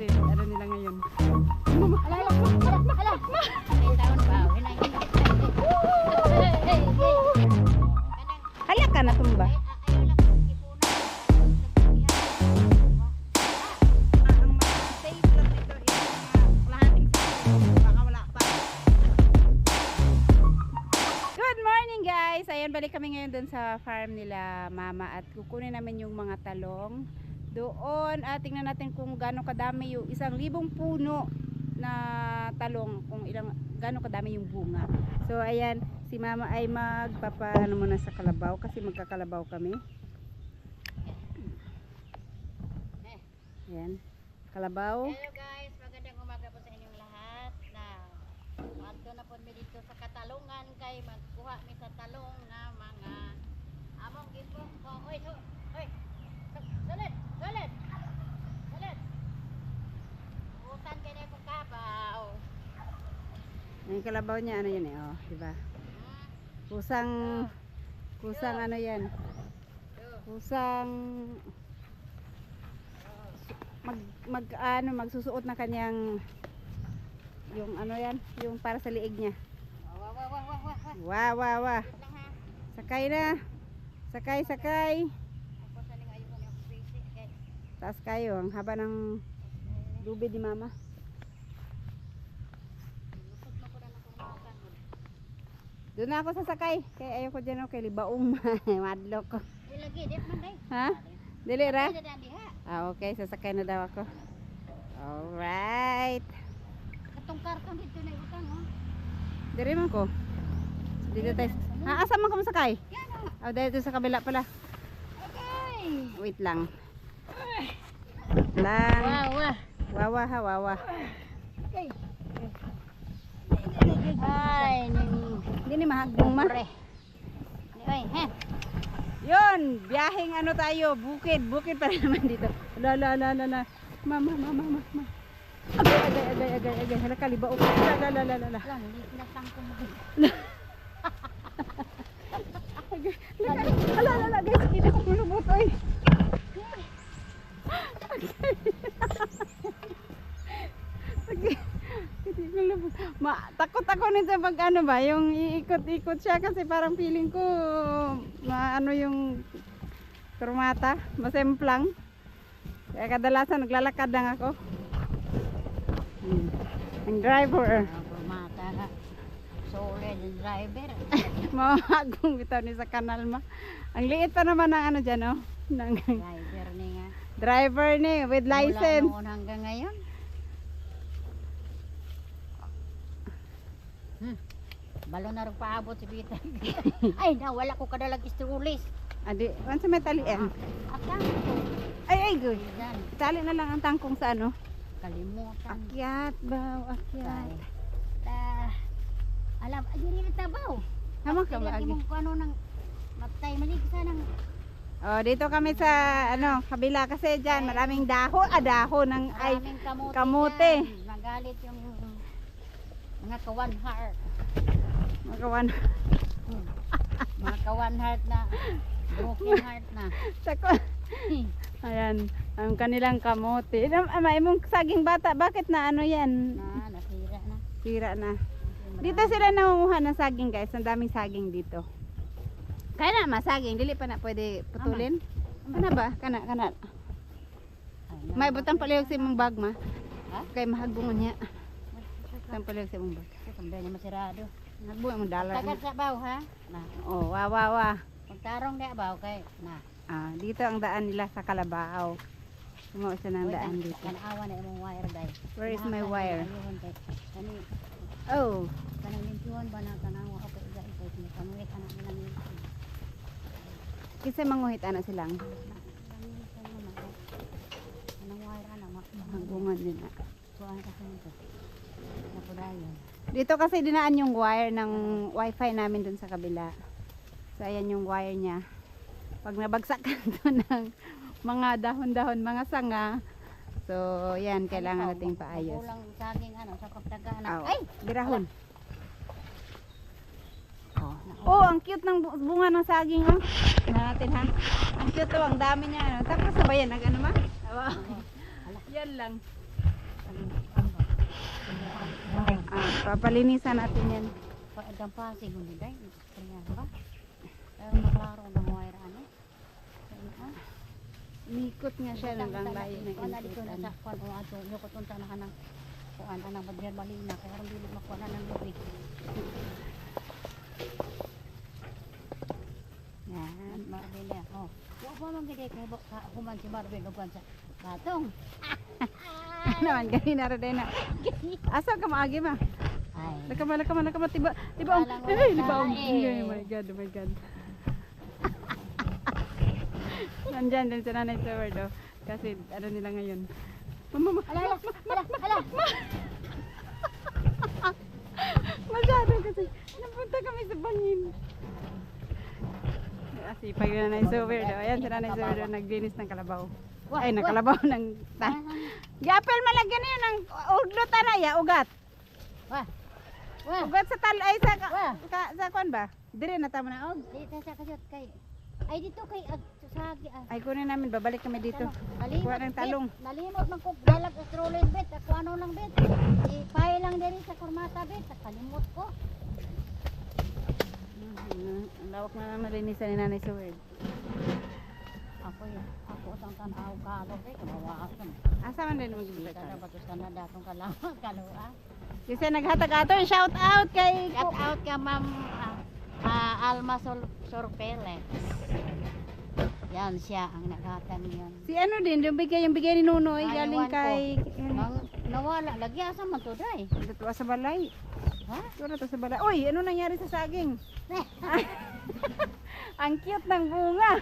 Kasi ano nila ngayon. Hala ka na tumba. Good morning guys! Ayan, balik kami ngayon dun sa farm nila mama at kukunin namin yung mga talong doon at tingnan natin kung gaano kadami yung 1,000 puno na talong, kung gaano kadami yung bunga. So ayan, si mama ay magpapaano muna sa kalabaw kasi magkakalabaw kami. Ayan, kalabaw. Hello guys, magandang umaga po sa inyong lahat. Madto na po mi dito sa katalungan kay magkuha mi sa talong na mga among gipong ko. Oy, Salit. Utan kay na kong kabaw. Yung kalabaw niya ano yan eh, oh, di ba? Kusang ano yan? Kusang magsusuot na kanyang yung ano yan, yung para sa liig niya. Wow. Sakay na. Sakay. Ako sa ning ayo ni ako busy kay. Taas kayo, ang haba ng lubid ni mama. Lusot na ko na akong makan. Doon na ako sasakay. Kaya ayoko dyan ako kay libaong madlok ko. Lagi dit man day. Ha? Dili ra? Dili na diha. Okay, sasakay na daw ako. Alright. Katong karton dito na utang oh. Diri man ko. Dito tayo. Asa man ka masakay? Yan oh. Dito sa kabila pala. Okay. Wait lang. Lang. Wow. Wawa. Okay. Ay, Hindi ni mahagdong ma. Ay, he. Yun, biyaheng ano tayo, bukid pa rin naman dito. La. Mama. Agay. Hala kalibao. La. Lang, hindi natangko mo. Ala, guys, kita ko lubot oy. Okay. Hindi ko lubot. Takot ako nito pag ano ba, yung iikot-ikot siya kasi parang feeling ko ano yung turmata, masemplang. Kaya kadalasan naglalakad lang ako. Ang driver. Mata ha. Solid ang driver. Mamagong bitaw ni sa kanal ma. Ang liit pa naman ng ano dyan, oh. Ng Driver ni nga. driver ni with license. Mula noon hanggang ngayon. Balo na rin paabot si Peter. Ay, wala ko kadalag istrulis. Adi, ano sa may talian? Akang ko. Ay, good. Yan. Tali na lang ang tangkong sa ano. Kalimutan. Akyat ba? Akyat. Alam, diri na tabaw. Hama ka ba? Lagi mong ano nang matay maligsa nang Oh, dito kami sa ano, kabila kasi diyan maraming dahon, dahon ng ay maraming kamote. kamote. Yan. Magalit yung mga kawan heart. Magawan. Mga kawan heart na broken heart na. Sako. Ayan, ang kanilang kamote. May mong saging bata, bakit na ano yan? Nasira na. Sira na. Dito sila nangunguha ng saging guys, ang daming saging dito. Kaya na masaging, dili pa na pwede putulin. Kana ba? Kana. May butang palihog sa imong bag ma. Ha? Kay mahagbungan niya. Butang palihog sa imong bag. Kambay niya masirado. Nagbungan mo dollar. Tagat sa baw ha. Na. Oh, wa. Pagtarong na baw kay na. Dito ang daan nila sa Kalabaw. Sumo siya ng daan dito. Kanawa na imong wire day. Where is my wire? Kani Oh, kanang lintuan ba na kanawa ako iga ito kanuwit anak nila ni. kasi manguhit ana silang. Kanang wire ana Magbungan nila. kuan kasi nito. Napudayon. Dito kasi dinaan yung wire ng wifi namin dun sa kabila. So ayan yung wire niya. Pag nabagsakan to ng mga dahon-dahon, mga sanga. So yan, kailangan nating paayos. Kulang saging ano sa pagtagaan. Ay, birahon. Oh, ang cute ng bunga ng saging oh. Tingnan natin ha. Ang cute oh, ang dami niya. Tapos sabayan nag ano ma? Yan lang. Papalinisan natin yan. Paadang pasig mo day. Kanya ba? Pero maklaro ng wire ano. Nikot nga siya ng layo ng Wala dito na ikutan. sa kwan o ato. Yung kutunta na ka ng kuan anang badyan balina. Kaya rin dili makuha na ng lubig. Yan. Marbella. Oh. Wa pa man gid kay human si Marvin ug sa batong. Naman ganina ra din na. Asa ka maagi ma? Ay. Nakama tiba. Tiba. Walang Ay, tiba. wala eh. Oh my god, oh my god. Nandyan din sa nanay sa word, oh. Kasi ano nila ngayon. Mama. Ala. Masyado kasi napunta kami sa bangin. Kasi pag yun nanay sa word, oh. Ayan sa nanay sa word, oh, naglinis ng kalabaw. Wah, Ay, ng wah. kalabaw ng Gapel malagyan yun ng udlot ya, ugat. Wah. Wah. Ugat sa tal ay sa Wah. sa kwan ba? Dire na tama na og. Dito sa kasot kay. Ay dito kay sa Ay kunin namin babalik kami dito. Nalimot, Kuha ng talong. Bet. Nalimot man kog dalag astrolid bet. Ako ano lang bet. Ipay lang diri sa kurmata bet. Kalimot ko. Ang lawak na nalinisan ni nanay sa word. Ako sang tanaw kalo kay kawawa ka. Asa man din magbibigay Kada ka? batus kana datong kalawa kalua. Kasi naghatag ato, shout out kay Cut out ka ma'am Alma Sorpeles. Yan siya ang naghatag niyan. si ano din, yung bigay ni Nunoy Ay, galing ewan ko. kay Nawala lagi asa man to day. dito sa balay. Ha? Dito to sa balay. Uy, ano nangyari sa saging? Ang cute ng bunga.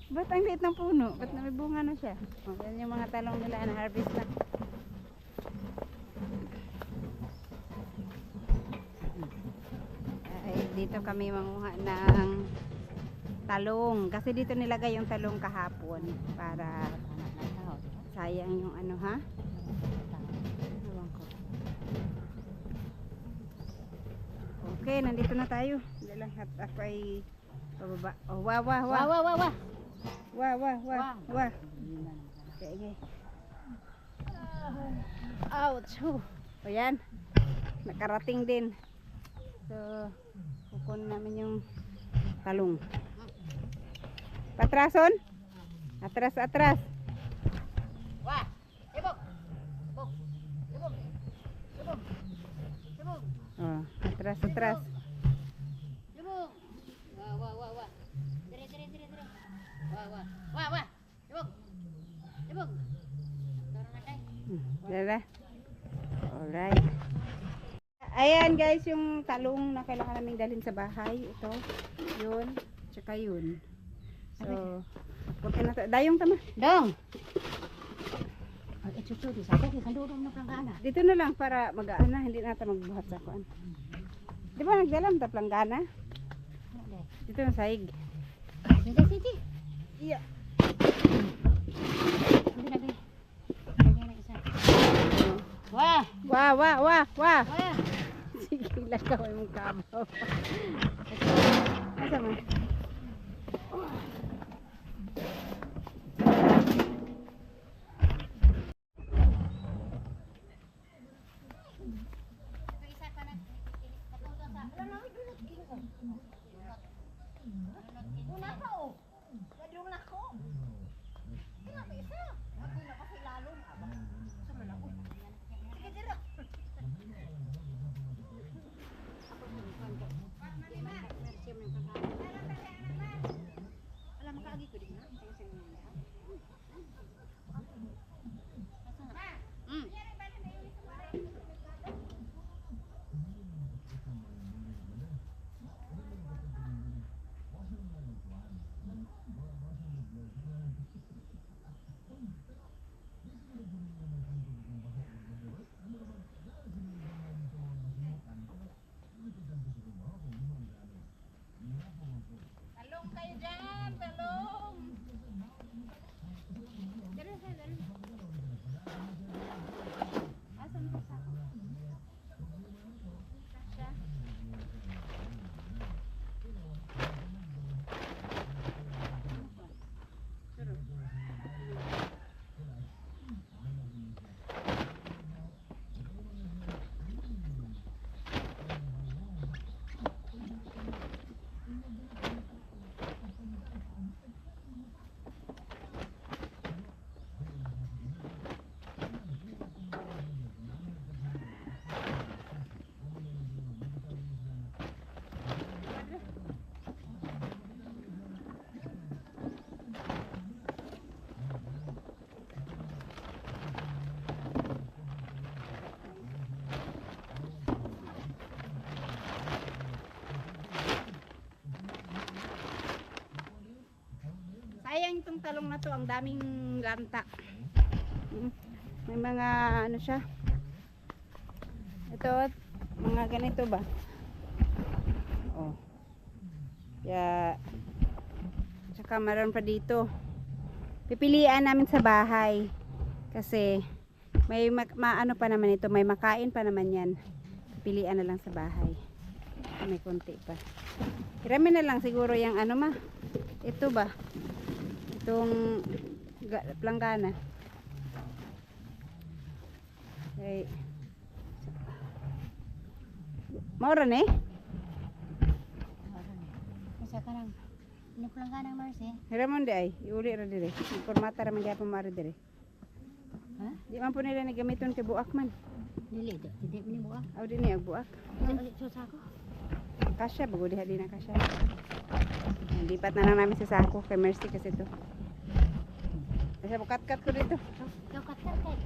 Ba't ang liit ng puno? Ba't na may bunga na siya? O, yan yung mga talong nila na harvest na. Ay, dito kami manguha ng talong. Kasi dito nilagay yung talong kahapon para Anak ng tao, di ba? sayang yung ano ha. Ewan ko. Okay, nandito na tayo. Hindi lang at ako ay pababa. Oh, wah. Wah. Wah. Okay. Ouch. O yan. Nakarating din. So, kukunin namin yung talong. Patrason? Atras. Wah. Ibog. Bog. Ibog. Ibog. Ibog. Oh, atras. Ibog. Wah. Dire. Wah. Ibog. Tara na kay. Dala. Alright. Ayan guys, yung talong na kailangan naming dalhin sa bahay. Ito. Yun. Tsaka yun. So, punta na tayo. Dayong tama. Dong. Ito di sa kay kandurong na planggana. Dito na lang para mag-aana. Hindi na natin magbuhat sa kuan. Di ba nagdalam ta planggana? Dito na saig. Sige. Iya. Hindi na gay. Kanya na isa. Wah. Wah. Wah. Sige, lakaw yung kabaw. Asa man? Isa pa na. Katulad sa. Wala na gulot. Una ka oh. Gadong na ko. Kaya ba isa? Ako na kasi lalo aba. Sama na ko. Sige dira. Ako ni kan. Mersi man kan. talong na to, ang daming lanta. May mga ano siya. Ito, mga ganito ba? Oh. Ya. Tsaka meron pa dito. Pipilian namin sa bahay. Kasi may maano pa naman ito, may makain pa naman yan. Pilian na lang sa bahay. May konti pa. Hirami na lang siguro yung ano ma. Ito ba? Itong planggana. Okay. Maura na eh. Masa ka nang inuplang ka ng Marcy? Hiramon di ay. Iuli ra dire. Informata ra man gyapon mari dire. Ha? Di man po nila nagamiton kay buak man. Dili, hindi mo buka. Aw di ni ag buak. Ulit sa ako. Kasya bago diha din na kasya. Lipat na lang namin sa sako kay Mercy kasi to. Kasi bukat-kat ko dito. Ikaw katar kay.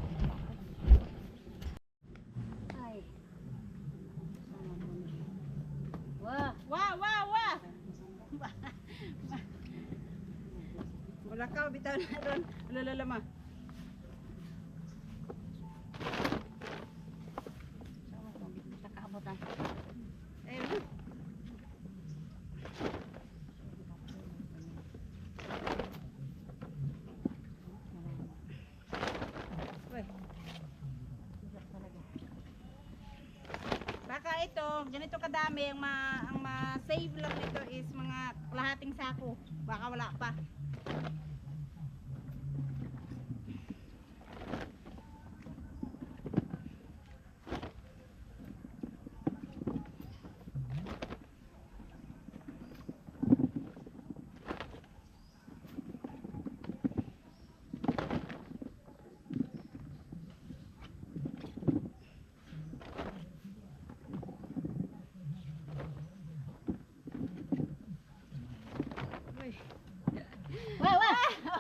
Ay. Wah. Wah. Wala ka bitaw na ron. Lalala ma. Takabutan. Ayun. Uy. Baka ito, ganito kadami ang ma-save lang nito is mga kalahating sako. Baka wala pa.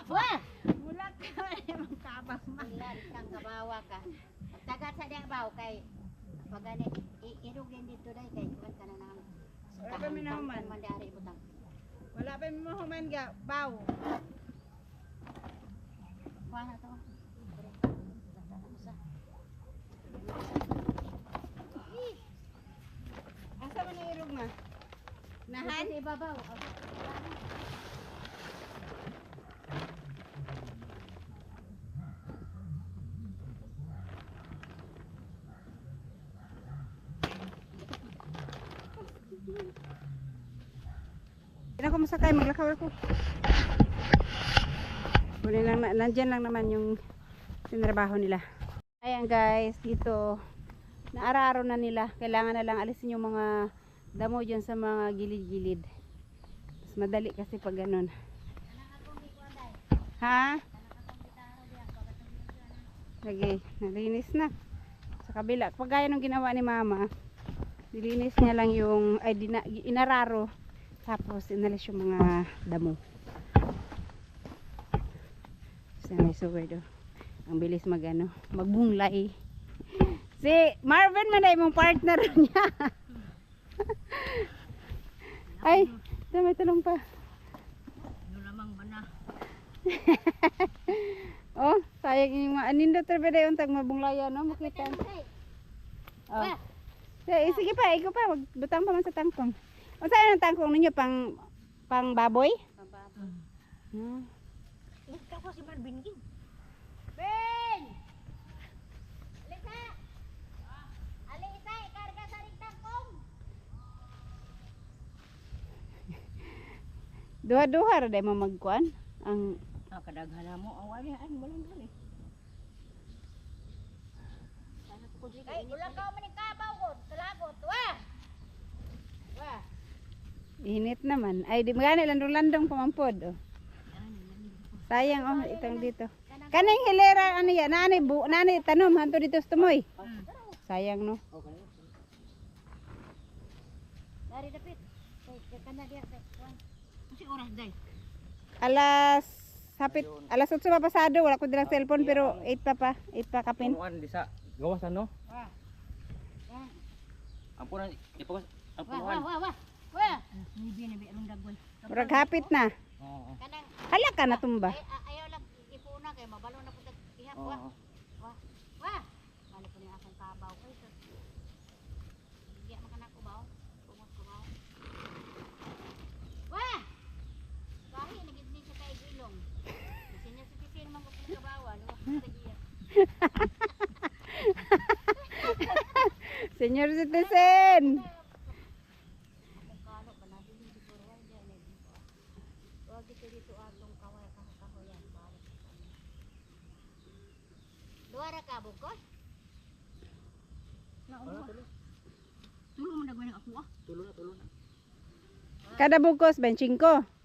Wah. Mulat ka naman kabang ma. Ilan kang kabawa ka. Tagat sa diya baw kay pagani irugin dito dai kay kuan ka na naman. Wala pa minahuman. Mandari butang. Wala pa minahuman ga. Baw. Kuan na to. Asa man ang irog ma? Nahan? Sa ibabaw. Hindi ako masakay, maglakaw ako. Kunin lang, nandyan lang naman yung tinrabaho nila. Ayan guys, dito naararo na nila. Kailangan na lang alisin yung mga damo dyan sa mga gilid-gilid. Mas madali kasi pag ganun. Ha? Lagi, nalinis na. Sa kabila, pag gaya nung ginawa ni mama, nilinis niya lang yung, ay inararo. Tapos inalis yung mga damo. Sa may sugar do. Ang bilis magbunglay. Si Marvin man ay mong partner niya. Ay, may tulong pa. Ano lamang bana. Oh, sayang yung mga anindot trabede untag mabunglaya no, makita. Oh. Sige pa, ikaw pa, butang pa man sa tangkong. Unsa ang tangkong ninyo pang baboy? Pambaboy. Ikaw ko si Marvin King. Ben! Alisa! Alisa, ikarga sa tangkong. Duha-duha ra day mo magkuan. Ang Kadaghan na mo ang wali an walang dali. Ay, ulang ka man ikabaw ko, talagot. Wah! Wah! init naman. Ay di magani landong-landong pamampod oh. Sayang oh itong dito. Kaning hilera ano yan? Nani tanom hanto dito sa tumoy. Sayang no. Dari dapit. Kay kana diya kay kuan. Kasi oras day. Alas 8 pa pasado, wala ko dilang cellphone pero 8 pa 8 pa kapin. Anuan di sa gawas ano? Wah. Ampunan ipagas Wah, ampunan. wah. Wah, hindi na biya nung dagway. Murag hapit na. Oo. Kanang Hala ka na tumba. ayaw lang ipuna kay mabalo na pud ihap wa. Oo. Wah. Wah. Mali ko ni akong kabaw kay sus. Di man kana ko baw. Kumot ko baw. Wah. Bahi nagid ni sa kay gilong. Sinya sa pisin man ko sa kabawan, wa sa giya. Senior citizen. Kalo ba na dili di ko wa diyan ni. Wag dito dito atong kaway kahoyan balik. Duara ka bukos? Wala, tulo. Tulong mo dagway ako ah. Tulo na. Kada bugkos 25.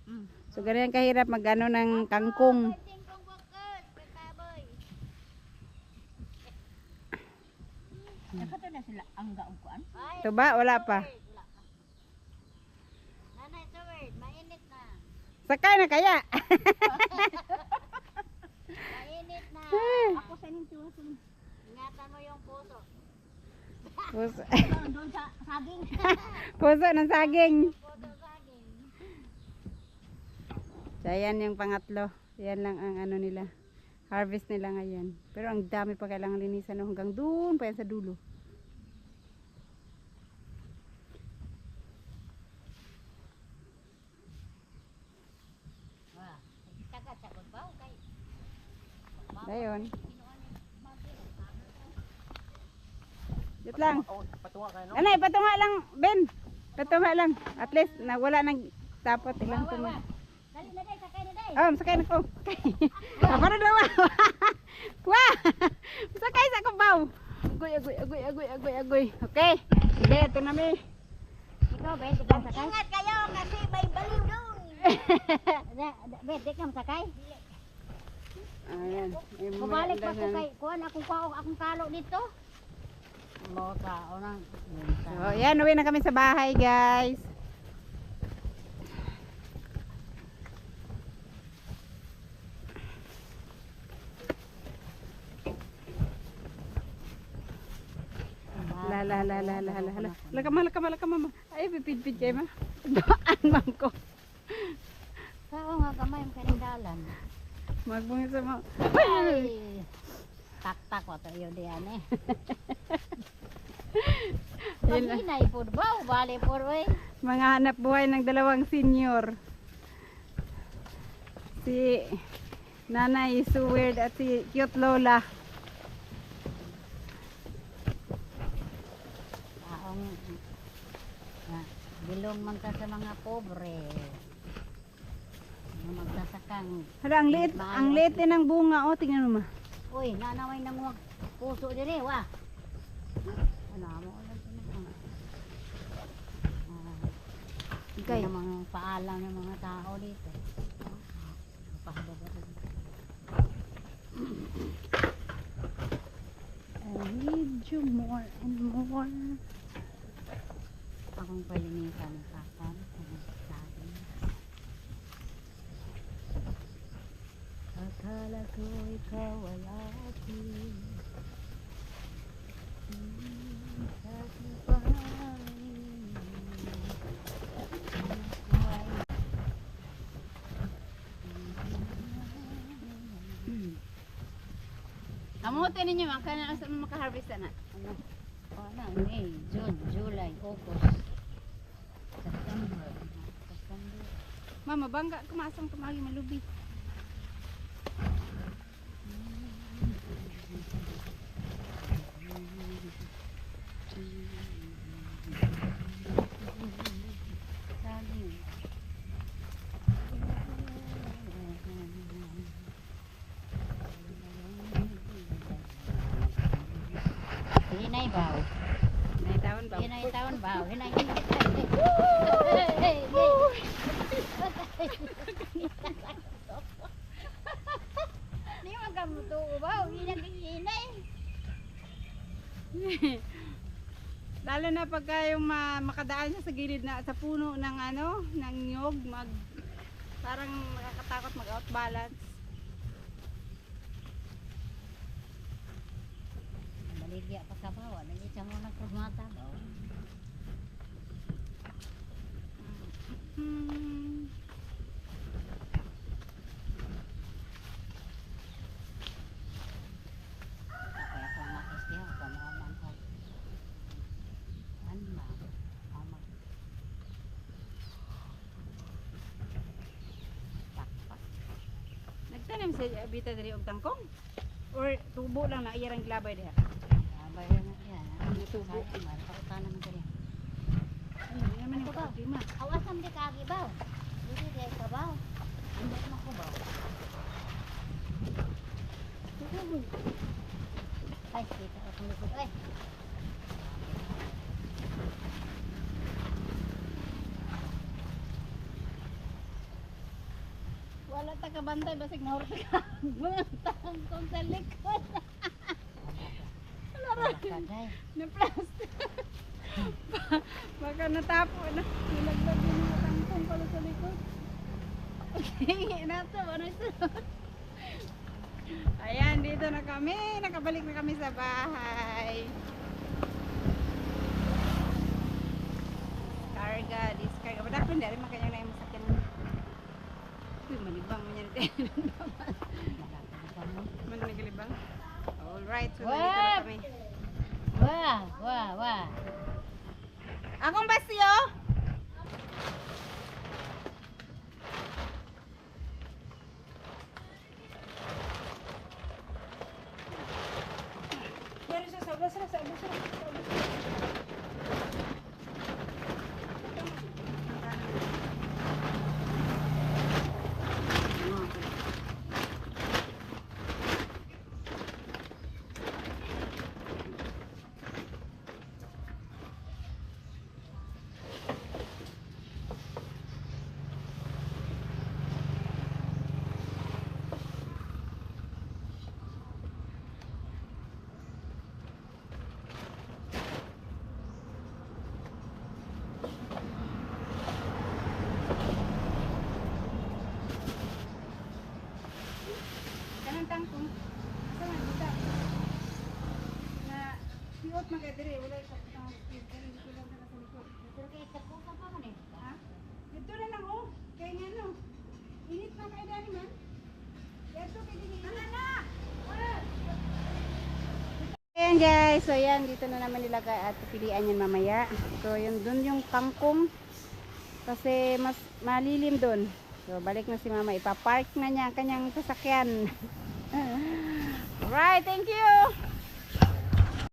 Mm. So ganyan kahirap magano ng kangkong. Tingkong bukos, pagkaboy. Nakato na sila angga og kuan? Ito ba? Wala pa. Nanay sa word, mainit na. Sakay na kaya. Mainit na. Ako sa inyong tiwasan. Ingatan mo yung puso. Puso, Doon sa saging. puso ng saging. Puso saging. So ayan yung pangatlo. Yan lang ang ano nila. Harvest nila ngayon. Pero ang dami pa kailangan linisan no? Hanggang doon pa yan sa dulo. Wah, tagat sa baw kay. Dayon. Kinuan ni Magi. Dito lang. Oh, patunga kayo, no? Anay, patunga lang, Ben. Patunga lang. At least, wala nang tapot ilang tunga. Dali na day, sakay na day. Sakay na ko. Para daw. Wah! Sakay sa kubaw. Agoy. Okay. Sige, ito na mi. Ikaw, Ben, di ka sakay? Ingat kayo kasi may baliw doon. Ben, di ka masakay? Ayan. Kubalik pa ko kay kuan akong kalo dito. Mo ka unang. So, yan, uwi na kami sa bahay, guys. Laka mama. Ay, pipid kayo ma. Doan man ko. Sao nga gamay ang kanindalan. Magbungit sa mga. Ay. Tak ko to yo diyan eh. Yun lang. Paghinay po ba? Bali po eh. Mga hanap buhay ng dalawang senior. Si Nanay Suwerd at si Cute Lola. Taong bilong man ka sa mga pobre. Mga magsasakang. Hala, ang liit din ng bunga. O, tingnan mo ma. Uy, nanaway ng mga puso din eh, wah. Ano mo ulit na. Okay. Yung mga paalam ng mga tao dito. Pahababa rin. I need you more and more. Akong palinisan ng kakan. Akala ko ikaw ay akin. Kamutin ninyo, makana sa makaharvest na. Ano, May, June, July, August, September. Mama, bangga kumasang tumagi malubi. Saging. Hinay baw. Nay taon ba? Hinay taon baw. Hinay. Ni magamuto baw. Hinay. Lalo na pagka yung makadaan siya sa gilid na sa puno ng ano, ng nyog, parang nakakatakot mag-out balance. Baligya pa ka bawa. Nalita mo na kurmata baw. naman sa bita diri og tangkong? Or tubo lang na iyarang glabay diha? Bayan na yan. Natubo. Pautan naman dali. Ano naman yung problema? Awasam di kagibaw. Dili di kabaw. Ano mo ko ba? Ay, kita ako likod. Ay. Wala ta ka bantay basig nahurot ka. Buntang kong sa likod. Kaday. Na plastic. Baka natapo na. Nilaglag yung mga tangkong pala sa likod. Okay, nato. Ano ito? Ayan, dito na kami. Nakabalik na kami sa bahay. Karga, diskarga. Badak pun dari makanya na yung masakyan. Uy, manibang mo yan. Mana nagalibang? Alright, so nandito na kami. Wah, wah, wah. Akong basyo! Dari sa sabas na, sabas na. Kanang tangkong. Asa man dita? Na siot magadiri, wala sa speed pero dito lang sa likod. Pero kaya sa pusa pa man eh. Ha? Dito na lang oh. Kaya nga no. Init pa kay dani man. Dito kay dini. Na. Ayan guys, so yan dito na naman nilagay at pilian yan mamaya. So yun dun yung kangkong. Kasi mas malilim dun. So balik na si mama, ipapark na niya ang kanyang sasakyan. Right, thank you.